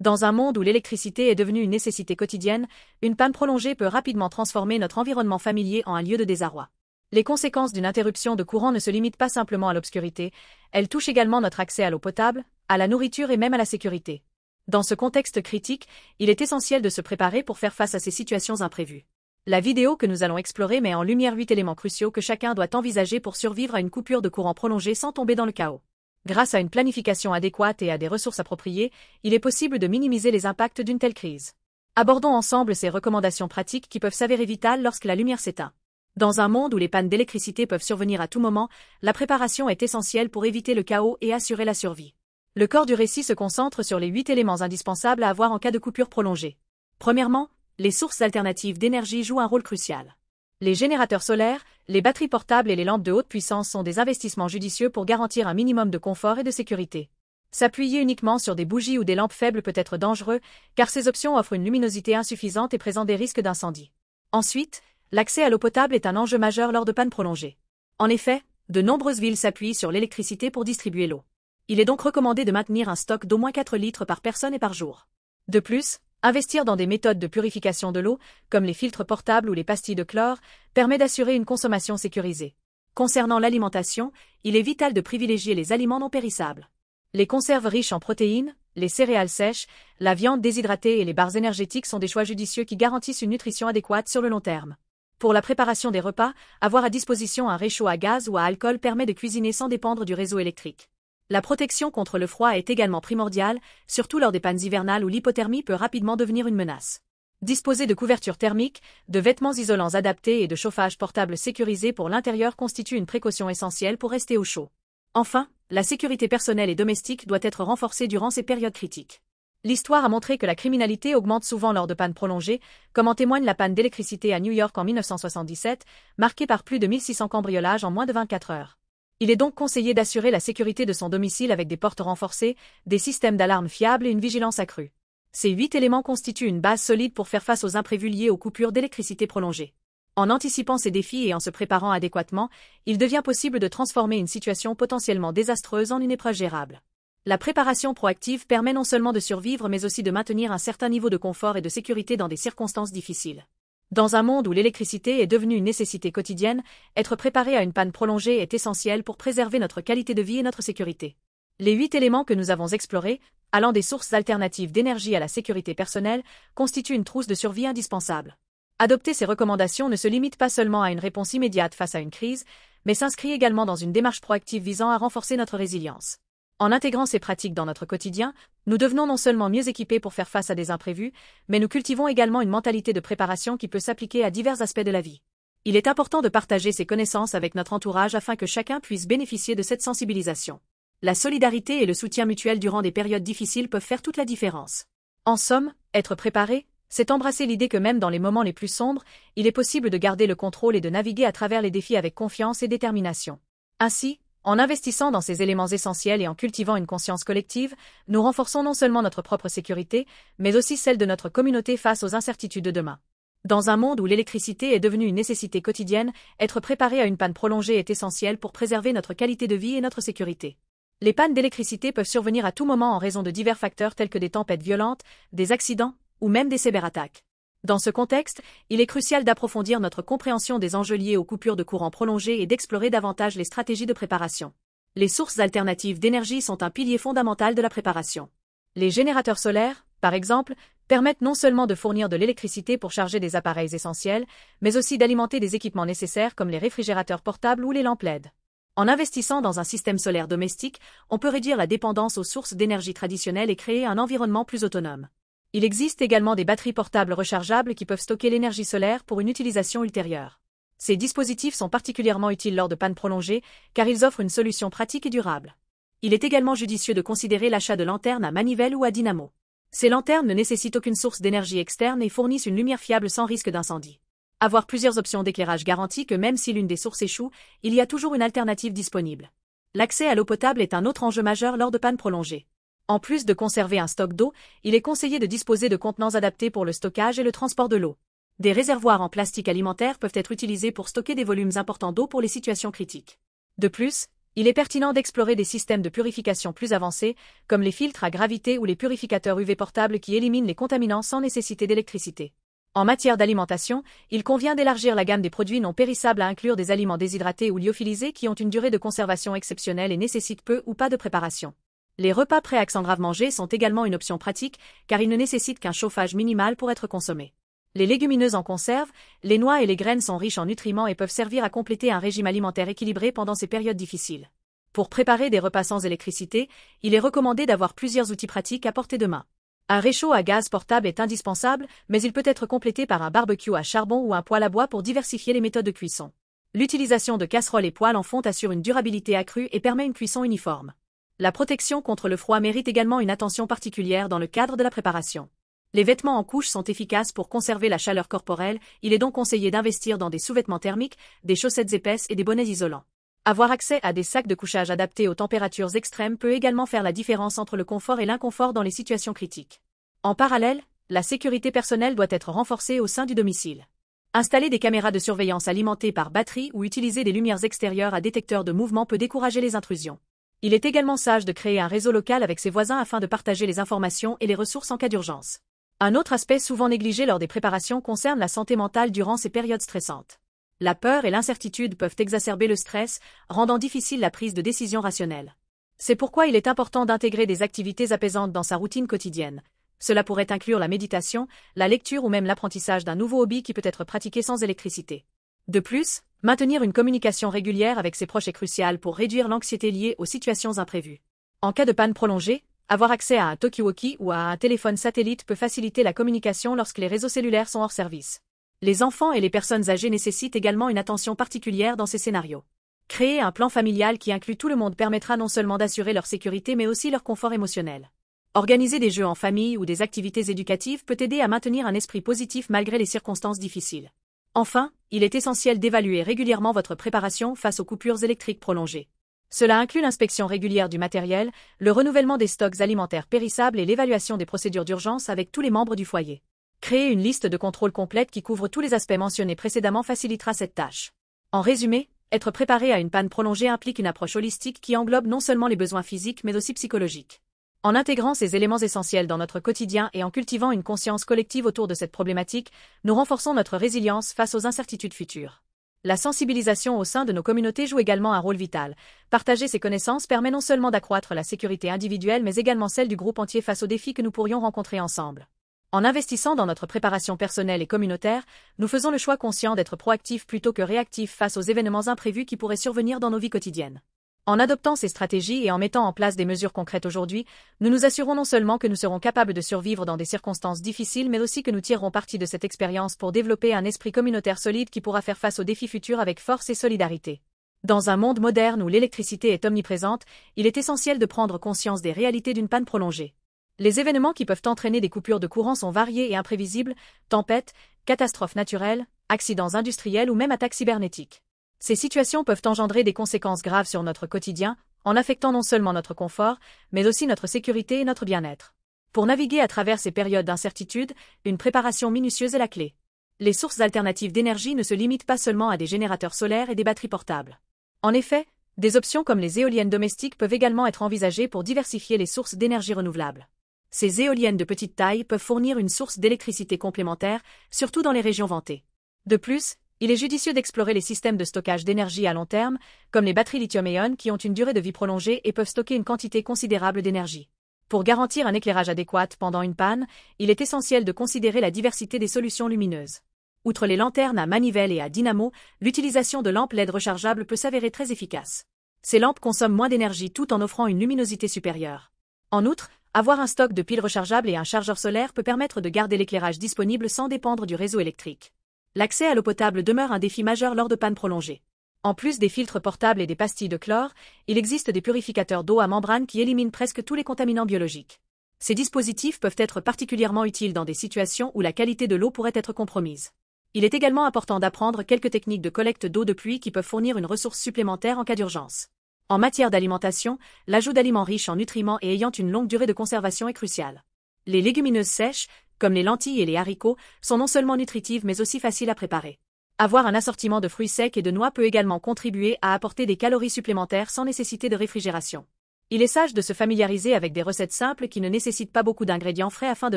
Dans un monde où l'électricité est devenue une nécessité quotidienne, une panne prolongée peut rapidement transformer notre environnement familier en un lieu de désarroi. Les conséquences d'une interruption de courant ne se limitent pas simplement à l'obscurité, elles touchent également notre accès à l'eau potable, à la nourriture et même à la sécurité. Dans ce contexte critique, il est essentiel de se préparer pour faire face à ces situations imprévues. La vidéo que nous allons explorer met en lumière 8 éléments cruciaux que chacun doit envisager pour survivre à une coupure de courant prolongée sans tomber dans le chaos. Grâce à une planification adéquate et à des ressources appropriées, il est possible de minimiser les impacts d'une telle crise. Abordons ensemble ces recommandations pratiques qui peuvent s'avérer vitales lorsque la lumière s'éteint. Dans un monde où les pannes d'électricité peuvent survenir à tout moment, la préparation est essentielle pour éviter le chaos et assurer la survie. Le corps du récit se concentre sur les 8 éléments indispensables à avoir en cas de coupure prolongée. Premièrement, les sources alternatives d'énergie jouent un rôle crucial. Les générateurs solaires, les batteries portables et les lampes de haute puissance sont des investissements judicieux pour garantir un minimum de confort et de sécurité. S'appuyer uniquement sur des bougies ou des lampes faibles peut être dangereux, car ces options offrent une luminosité insuffisante et présentent des risques d'incendie. Ensuite, l'accès à l'eau potable est un enjeu majeur lors de pannes prolongées. En effet, de nombreuses villes s'appuient sur l'électricité pour distribuer l'eau. Il est donc recommandé de maintenir un stock d'au moins 4 litres par personne et par jour. De plus, investir dans des méthodes de purification de l'eau, comme les filtres portables ou les pastilles de chlore, permet d'assurer une consommation sécurisée. Concernant l'alimentation, il est vital de privilégier les aliments non périssables. Les conserves riches en protéines, les céréales sèches, la viande déshydratée et les barres énergétiques sont des choix judicieux qui garantissent une nutrition adéquate sur le long terme. Pour la préparation des repas, avoir à disposition un réchaud à gaz ou à alcool permet de cuisiner sans dépendre du réseau électrique. La protection contre le froid est également primordiale, surtout lors des pannes hivernales où l'hypothermie peut rapidement devenir une menace. Disposer de couvertures thermiques, de vêtements isolants adaptés et de chauffage portable sécurisé pour l'intérieur constitue une précaution essentielle pour rester au chaud. Enfin, la sécurité personnelle et domestique doit être renforcée durant ces périodes critiques. L'histoire a montré que la criminalité augmente souvent lors de pannes prolongées, comme en témoigne la panne d'électricité à New York en 1977, marquée par plus de 1600 cambriolages en moins de 24 heures. Il est donc conseillé d'assurer la sécurité de son domicile avec des portes renforcées, des systèmes d'alarme fiables et une vigilance accrue. Ces 8 éléments constituent une base solide pour faire face aux imprévus liés aux coupures d'électricité prolongées. En anticipant ces défis et en se préparant adéquatement, il devient possible de transformer une situation potentiellement désastreuse en une épreuve gérable. La préparation proactive permet non seulement de survivre mais aussi de maintenir un certain niveau de confort et de sécurité dans des circonstances difficiles. Dans un monde où l'électricité est devenue une nécessité quotidienne, être préparé à une panne prolongée est essentiel pour préserver notre qualité de vie et notre sécurité. Les 8 éléments que nous avons explorés, allant des sources alternatives d'énergie à la sécurité personnelle, constituent une trousse de survie indispensable. Adopter ces recommandations ne se limite pas seulement à une réponse immédiate face à une crise, mais s'inscrit également dans une démarche proactive visant à renforcer notre résilience. En intégrant ces pratiques dans notre quotidien, nous devenons non seulement mieux équipés pour faire face à des imprévus, mais nous cultivons également une mentalité de préparation qui peut s'appliquer à divers aspects de la vie. Il est important de partager ces connaissances avec notre entourage afin que chacun puisse bénéficier de cette sensibilisation. La solidarité et le soutien mutuel durant des périodes difficiles peuvent faire toute la différence. En somme, être préparé, c'est embrasser l'idée que même dans les moments les plus sombres, il est possible de garder le contrôle et de naviguer à travers les défis avec confiance et détermination. Ainsi, en investissant dans ces éléments essentiels et en cultivant une conscience collective, nous renforçons non seulement notre propre sécurité, mais aussi celle de notre communauté face aux incertitudes de demain. Dans un monde où l'électricité est devenue une nécessité quotidienne, être préparé à une panne prolongée est essentiel pour préserver notre qualité de vie et notre sécurité. Les pannes d'électricité peuvent survenir à tout moment en raison de divers facteurs tels que des tempêtes violentes, des accidents, ou même des cyberattaques. Dans ce contexte, il est crucial d'approfondir notre compréhension des enjeux liés aux coupures de courant prolongées et d'explorer davantage les stratégies de préparation. Les sources alternatives d'énergie sont un pilier fondamental de la préparation. Les générateurs solaires, par exemple, permettent non seulement de fournir de l'électricité pour charger des appareils essentiels, mais aussi d'alimenter des équipements nécessaires comme les réfrigérateurs portables ou les lampes LED. En investissant dans un système solaire domestique, on peut réduire la dépendance aux sources d'énergie traditionnelles et créer un environnement plus autonome. Il existe également des batteries portables rechargeables qui peuvent stocker l'énergie solaire pour une utilisation ultérieure. Ces dispositifs sont particulièrement utiles lors de pannes prolongées, car ils offrent une solution pratique et durable. Il est également judicieux de considérer l'achat de lanternes à manivelle ou à dynamo. Ces lanternes ne nécessitent aucune source d'énergie externe et fournissent une lumière fiable sans risque d'incendie. Avoir plusieurs options d'éclairage garantit que même si l'une des sources échoue, il y a toujours une alternative disponible. L'accès à l'eau potable est un autre enjeu majeur lors de pannes prolongées. En plus de conserver un stock d'eau, il est conseillé de disposer de contenants adaptés pour le stockage et le transport de l'eau. Des réservoirs en plastique alimentaire peuvent être utilisés pour stocker des volumes importants d'eau pour les situations critiques. De plus, Il est pertinent d'explorer des systèmes de purification plus avancés, comme les filtres à gravité ou les purificateurs UV portables qui éliminent les contaminants sans nécessité d'électricité. En matière d'alimentation, il convient d'élargir la gamme des produits non périssables à inclure des aliments déshydratés ou lyophilisés qui ont une durée de conservation exceptionnelle et nécessitent peu ou pas de préparation. Les repas prêts à accendravre manger sont également une option pratique, car ils ne nécessitent qu'un chauffage minimal pour être consommés. Les légumineuses en conserve, les noix et les graines sont riches en nutriments et peuvent servir à compléter un régime alimentaire équilibré pendant ces périodes difficiles. Pour préparer des repas sans électricité, il est recommandé d'avoir plusieurs outils pratiques à portée de main. Un réchaud à gaz portable est indispensable, mais il peut être complété par un barbecue à charbon ou un poêle à bois pour diversifier les méthodes de cuisson. L'utilisation de casseroles et poêles en fonte assure une durabilité accrue et permet une cuisson uniforme. La protection contre le froid mérite également une attention particulière dans le cadre de la préparation. Les vêtements en couche sont efficaces pour conserver la chaleur corporelle, il est donc conseillé d'investir dans des sous-vêtements thermiques, des chaussettes épaisses et des bonnets isolants. Avoir accès à des sacs de couchage adaptés aux températures extrêmes peut également faire la différence entre le confort et l'inconfort dans les situations critiques. En parallèle, la sécurité personnelle doit être renforcée au sein du domicile. Installer des caméras de surveillance alimentées par batterie ou utiliser des lumières extérieures à détecteur de mouvement peut décourager les intrusions. Il est également sage de créer un réseau local avec ses voisins afin de partager les informations et les ressources en cas d'urgence. Un autre aspect souvent négligé lors des préparations concerne la santé mentale durant ces périodes stressantes. La peur et l'incertitude peuvent exacerber le stress, rendant difficile la prise de décision rationnelle. C'est pourquoi il est important d'intégrer des activités apaisantes dans sa routine quotidienne. Cela pourrait inclure la méditation, la lecture ou même l'apprentissage d'un nouveau hobby qui peut être pratiqué sans électricité. De plus, maintenir une communication régulière avec ses proches est crucial pour réduire l'anxiété liée aux situations imprévues. En cas de panne prolongée, avoir accès à un talkie-walkie ou à un téléphone satellite peut faciliter la communication lorsque les réseaux cellulaires sont hors service. Les enfants et les personnes âgées nécessitent également une attention particulière dans ces scénarios. Créer un plan familial qui inclut tout le monde permettra non seulement d'assurer leur sécurité mais aussi leur confort émotionnel. Organiser des jeux en famille ou des activités éducatives peut aider à maintenir un esprit positif malgré les circonstances difficiles. Enfin, il est essentiel d'évaluer régulièrement votre préparation face aux coupures électriques prolongées. Cela inclut l'inspection régulière du matériel, le renouvellement des stocks alimentaires périssables et l'évaluation des procédures d'urgence avec tous les membres du foyer. Créer une liste de contrôle complète qui couvre tous les aspects mentionnés précédemment facilitera cette tâche. En résumé, être préparé à une panne prolongée implique une approche holistique qui englobe non seulement les besoins physiques mais aussi psychologiques. En intégrant ces éléments essentiels dans notre quotidien et en cultivant une conscience collective autour de cette problématique, nous renforçons notre résilience face aux incertitudes futures. La sensibilisation au sein de nos communautés joue également un rôle vital. Partager ces connaissances permet non seulement d'accroître la sécurité individuelle mais également celle du groupe entier face aux défis que nous pourrions rencontrer ensemble. En investissant dans notre préparation personnelle et communautaire, nous faisons le choix conscient d'être proactifs plutôt que réactifs face aux événements imprévus qui pourraient survenir dans nos vies quotidiennes. En adoptant ces stratégies et en mettant en place des mesures concrètes aujourd'hui, nous nous assurons non seulement que nous serons capables de survivre dans des circonstances difficiles mais aussi que nous tirerons parti de cette expérience pour développer un esprit communautaire solide qui pourra faire face aux défis futurs avec force et solidarité. Dans un monde moderne où l'électricité est omniprésente, il est essentiel de prendre conscience des réalités d'une panne prolongée. Les événements qui peuvent entraîner des coupures de courant sont variés et imprévisibles, tempêtes, catastrophes naturelles, accidents industriels ou même attaques cybernétiques. Ces situations peuvent engendrer des conséquences graves sur notre quotidien, en affectant non seulement notre confort, mais aussi notre sécurité et notre bien-être. Pour naviguer à travers ces périodes d'incertitude, une préparation minutieuse est la clé. Les sources alternatives d'énergie ne se limitent pas seulement à des générateurs solaires et des batteries portables. En effet, des options comme les éoliennes domestiques peuvent également être envisagées pour diversifier les sources d'énergie renouvelables. Ces éoliennes de petite taille peuvent fournir une source d'électricité complémentaire, surtout dans les régions ventées. De plus, il est judicieux d'explorer les systèmes de stockage d'énergie à long terme, comme les batteries lithium-ion qui ont une durée de vie prolongée et peuvent stocker une quantité considérable d'énergie. Pour garantir un éclairage adéquat pendant une panne, il est essentiel de considérer la diversité des solutions lumineuses. Outre les lanternes à manivelle et à dynamo, l'utilisation de lampes LED rechargeables peut s'avérer très efficace. Ces lampes consomment moins d'énergie tout en offrant une luminosité supérieure. En outre, avoir un stock de piles rechargeables et un chargeur solaire peut permettre de garder l'éclairage disponible sans dépendre du réseau électrique. L'accès à l'eau potable demeure un défi majeur lors de pannes prolongées. En plus des filtres portables et des pastilles de chlore, il existe des purificateurs d'eau à membrane qui éliminent presque tous les contaminants biologiques. Ces dispositifs peuvent être particulièrement utiles dans des situations où la qualité de l'eau pourrait être compromise. Il est également important d'apprendre quelques techniques de collecte d'eau de pluie qui peuvent fournir une ressource supplémentaire en cas d'urgence. En matière d'alimentation, l'ajout d'aliments riches en nutriments et ayant une longue durée de conservation est crucial. Les légumineuses sèches, comme les lentilles et les haricots, sont non seulement nutritives mais aussi faciles à préparer. Avoir un assortiment de fruits secs et de noix peut également contribuer à apporter des calories supplémentaires sans nécessité de réfrigération. Il est sage de se familiariser avec des recettes simples qui ne nécessitent pas beaucoup d'ingrédients frais afin de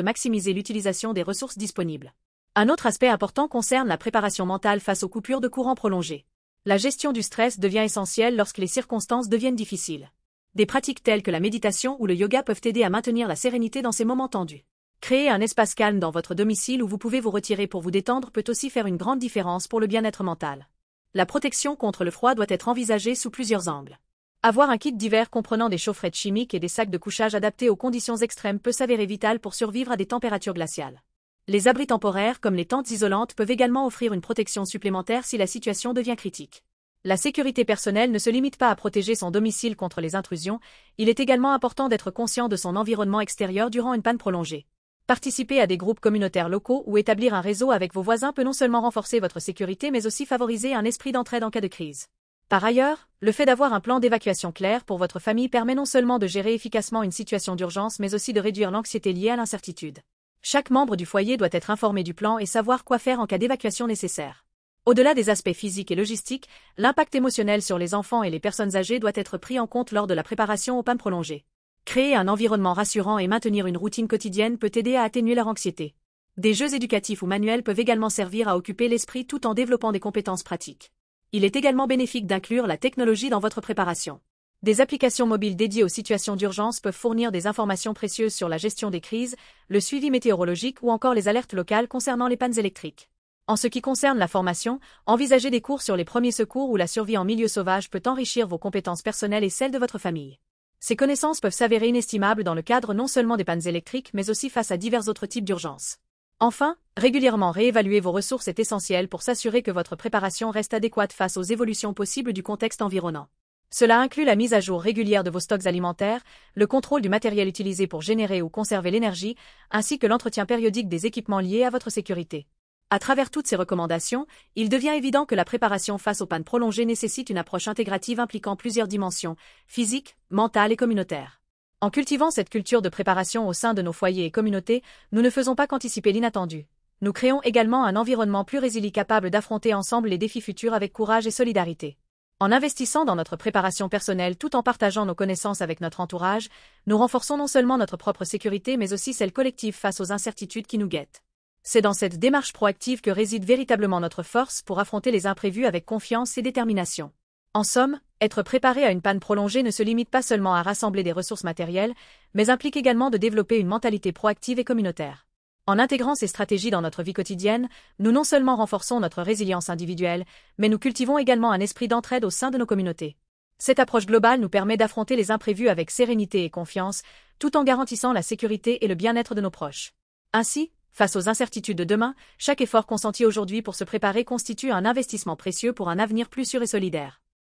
maximiser l'utilisation des ressources disponibles. Un autre aspect important concerne la préparation mentale face aux coupures de courant prolongées. La gestion du stress devient essentielle lorsque les circonstances deviennent difficiles. Des pratiques telles que la méditation ou le yoga peuvent aider à maintenir la sérénité dans ces moments tendus. Créer un espace calme dans votre domicile où vous pouvez vous retirer pour vous détendre peut aussi faire une grande différence pour le bien-être mental. La protection contre le froid doit être envisagée sous plusieurs angles. Avoir un kit d'hiver comprenant des chaufferettes chimiques et des sacs de couchage adaptés aux conditions extrêmes peut s'avérer vital pour survivre à des températures glaciales. Les abris temporaires comme les tentes isolantes peuvent également offrir une protection supplémentaire si la situation devient critique. La sécurité personnelle ne se limite pas à protéger son domicile contre les intrusions, il est également important d'être conscient de son environnement extérieur durant une panne prolongée. Participer à des groupes communautaires locaux ou établir un réseau avec vos voisins peut non seulement renforcer votre sécurité mais aussi favoriser un esprit d'entraide en cas de crise. Par ailleurs, le fait d'avoir un plan d'évacuation clair pour votre famille permet non seulement de gérer efficacement une situation d'urgence mais aussi de réduire l'anxiété liée à l'incertitude. Chaque membre du foyer doit être informé du plan et savoir quoi faire en cas d'évacuation nécessaire. Au-delà des aspects physiques et logistiques, l'impact émotionnel sur les enfants et les personnes âgées doit être pris en compte lors de la préparation aux pannes prolongées. Créer un environnement rassurant et maintenir une routine quotidienne peut aider à atténuer leur anxiété. Des jeux éducatifs ou manuels peuvent également servir à occuper l'esprit tout en développant des compétences pratiques. Il est également bénéfique d'inclure la technologie dans votre préparation. Des applications mobiles dédiées aux situations d'urgence peuvent fournir des informations précieuses sur la gestion des crises, le suivi météorologique ou encore les alertes locales concernant les pannes électriques. En ce qui concerne la formation, envisager des cours sur les premiers secours ou la survie en milieu sauvage peut enrichir vos compétences personnelles et celles de votre famille. Ces connaissances peuvent s'avérer inestimables dans le cadre non seulement des pannes électriques mais aussi face à divers autres types d'urgences. Enfin, régulièrement réévaluer vos ressources est essentiel pour s'assurer que votre préparation reste adéquate face aux évolutions possibles du contexte environnant. Cela inclut la mise à jour régulière de vos stocks alimentaires, le contrôle du matériel utilisé pour générer ou conserver l'énergie, ainsi que l'entretien périodique des équipements liés à votre sécurité. À travers toutes ces recommandations, il devient évident que la préparation face aux pannes prolongées nécessite une approche intégrative impliquant plusieurs dimensions, physiques, mentales et communautaires. En cultivant cette culture de préparation au sein de nos foyers et communautés, nous ne faisons pas qu'anticiper l'inattendu. Nous créons également un environnement plus résilient capable d'affronter ensemble les défis futurs avec courage et solidarité. En investissant dans notre préparation personnelle tout en partageant nos connaissances avec notre entourage, nous renforçons non seulement notre propre sécurité mais aussi celle collective face aux incertitudes qui nous guettent. C'est dans cette démarche proactive que réside véritablement notre force pour affronter les imprévus avec confiance et détermination. En somme, être préparé à une panne prolongée ne se limite pas seulement à rassembler des ressources matérielles, mais implique également de développer une mentalité proactive et communautaire. En intégrant ces stratégies dans notre vie quotidienne, nous non seulement renforçons notre résilience individuelle, mais nous cultivons également un esprit d'entraide au sein de nos communautés. Cette approche globale nous permet d'affronter les imprévus avec sérénité et confiance, tout en garantissant la sécurité et le bien-être de nos proches. Ainsi, face aux incertitudes de demain, chaque effort consenti aujourd'hui pour se préparer constitue un investissement précieux pour un avenir plus sûr et solidaire.